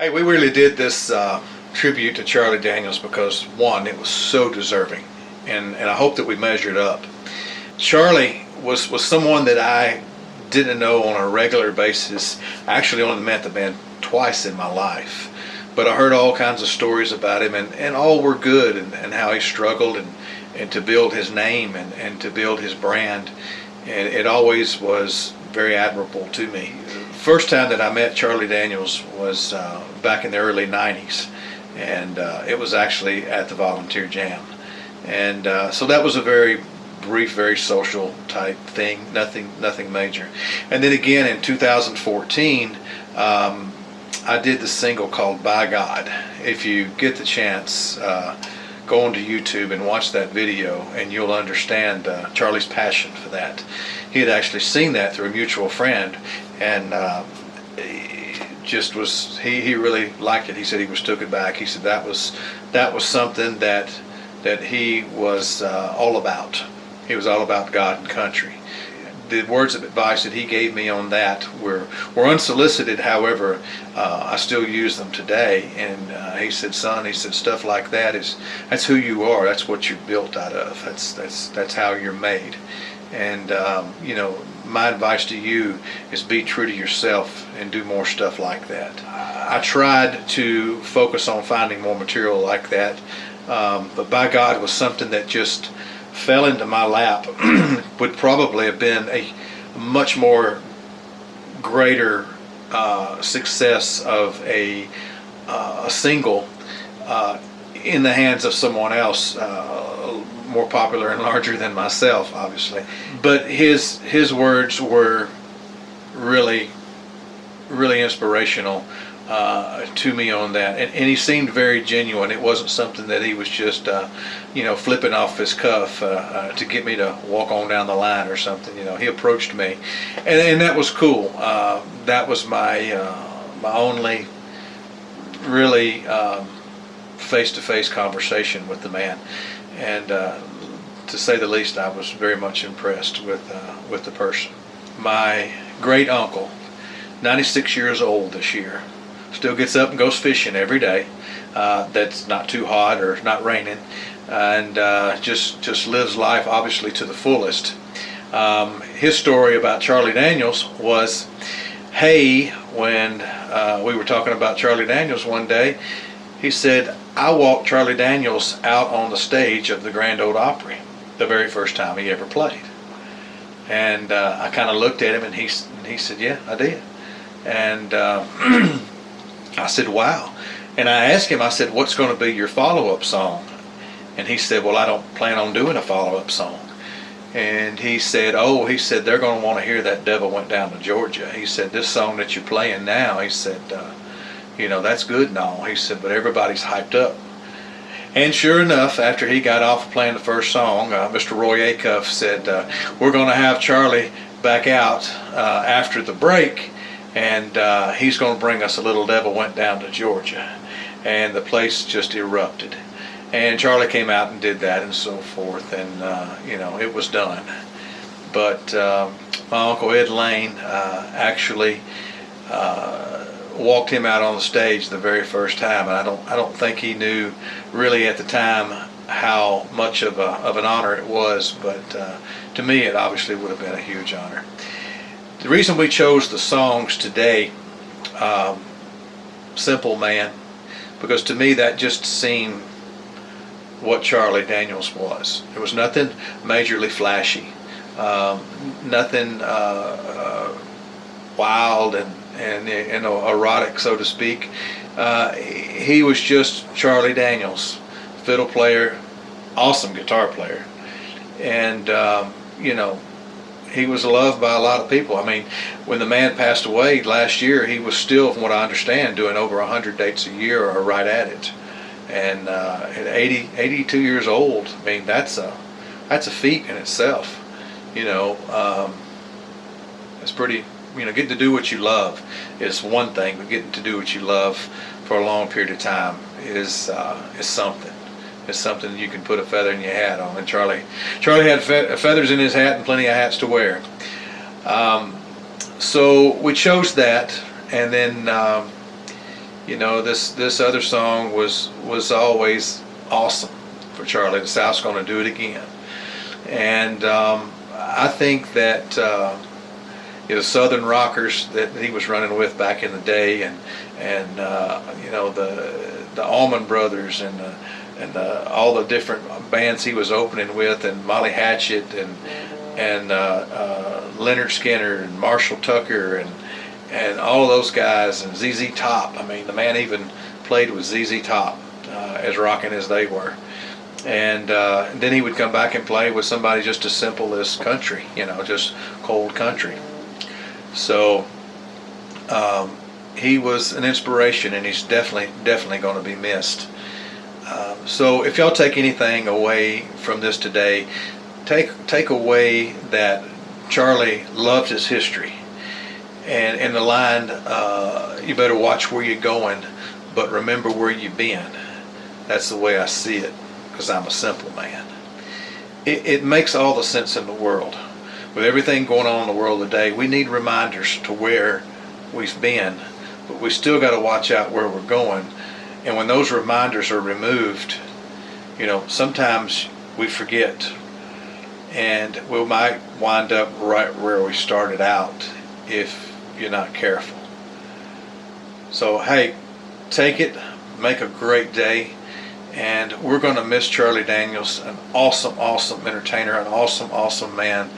Hey, we really did this tribute to Charlie Daniels because, one, it was so deserving, and I hope that we measured up. Charlie was someone that I didn't know on a regular basis. I actually only met the man twice in my life, but I heard all kinds of stories about him, and all were good, and how he struggled and to build his name and to build his brand, and it always was very admirable to me. First time that I met Charlie Daniels was back in the early 90s, and it was actually at the Volunteer Jam, and so that was a very brief, very social type thing, nothing major. And then again in 2014, I did the single called By God. If you get the chance, go onto YouTube and watch that video, and you'll understand Charlie's passion for that. He had actually seen that through a mutual friend, and he really liked it. He said he was took it back. He said that was something that he was all about. He was all about God and country. The words of advice that he gave me on that were unsolicited. However, I still use them today. And he said, "Son," he said, "stuff like that's who you are. That's what you're built out of. That's how you're made." And my advice to you is be true to yourself and do more stuff like that. I tried to focus on finding more material like that, but By God was something that just fell into my lap. Would probably have been a much more greater success of a single in the hands of someone else, more popular and larger than myself, obviously. But his words were really inspirational to me on that, and he seemed very genuine. It wasn't something that he was just flipping off his cuff to get me to walk on down the line or something. He approached me, and that was cool. That was my only really face-to-face conversation with the man, and to say the least, I was very much impressed with the person. My great uncle, 96 years old this year, still gets up and goes fishing every day. That's not too hot or not raining, and just lives life obviously to the fullest. His story about Charlie Daniels was, when we were talking about Charlie Daniels one day, he said, "I walked Charlie Daniels out on the stage of the Grand Ole Opry the very first time he ever played." And I kind of looked at him, and he said, "Yeah, I did." And I said, "Wow." And I asked him, I said, "What's going to be your follow-up song?" And he said, "Well, I don't plan on doing a follow-up song." And he said, "They're going to want to hear That Devil Went Down to Georgia." He said, "This song that you're playing now," he said, "that's good and all." He said, "But everybody's hyped up." And sure enough, after he got off playing the first song, Mr. Roy Acuff said, "We're going to have Charlie back out after the break, and he's going to bring us a little Devil Went Down to Georgia." And the place just erupted. And Charlie came out and did that and so forth, and it was done. But my Uncle Ed Lane actually walked him out on the stage the very first time, and I don't think he knew really at the time how much of an honor it was, but to me it obviously would have been a huge honor. The reason we chose the songs today, Simple Man, because to me that just seemed what Charlie Daniels was. There was nothing majorly flashy, nothing wild and erotic, so to speak. He was just Charlie Daniels, fiddle player, awesome guitar player, and he was loved by a lot of people. I mean, when the man passed away last year, he was still, from what I understand, doing over 100 dates a year or right at it. And at 82 years old, I mean, that's a feat in itself. It's pretty. Getting to do what you love is one thing, but getting to do what you love for a long period of time is something. It's something you can put a feather in your hat on. And Charlie had feathers in his hat and plenty of hats to wear. So we chose that, and then This other song was always awesome for Charlie. The South's going to do it again, and I think that the Southern rockers that he was running with back in the day, and the Allman Brothers and all the different bands he was opening with, and Molly Hatchet and Leonard Skinner and Marshall Tucker and all of those guys, and ZZ Top. I mean, the man even played with ZZ Top, as rocking as they were. And then he would come back and play with somebody just as simple as country, just cold country. So he was an inspiration, and he's definitely going to be missed. So if y'all take anything away from this today, take away that Charlie loved his history, and the line, you better watch where you're going, but remember where you've been. That's the way I see it, because I'm a simple man. It makes all the sense in the world. With everything going on in the world today, we need reminders to where we've been, but we still got to watch out where we're going. And when those reminders are removed, sometimes we forget, and we might wind up right where we started out if you're not careful. So hey, take it, make a great day. And we're going to miss Charlie Daniels, an awesome entertainer, an awesome man,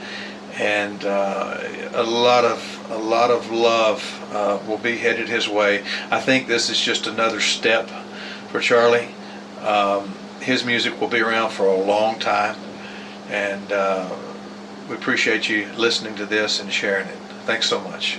and a lot of love will be headed his way. I think this is just another step for Charlie. His music will be around for a long time, and we appreciate you listening to this and sharing it. Thanks so much.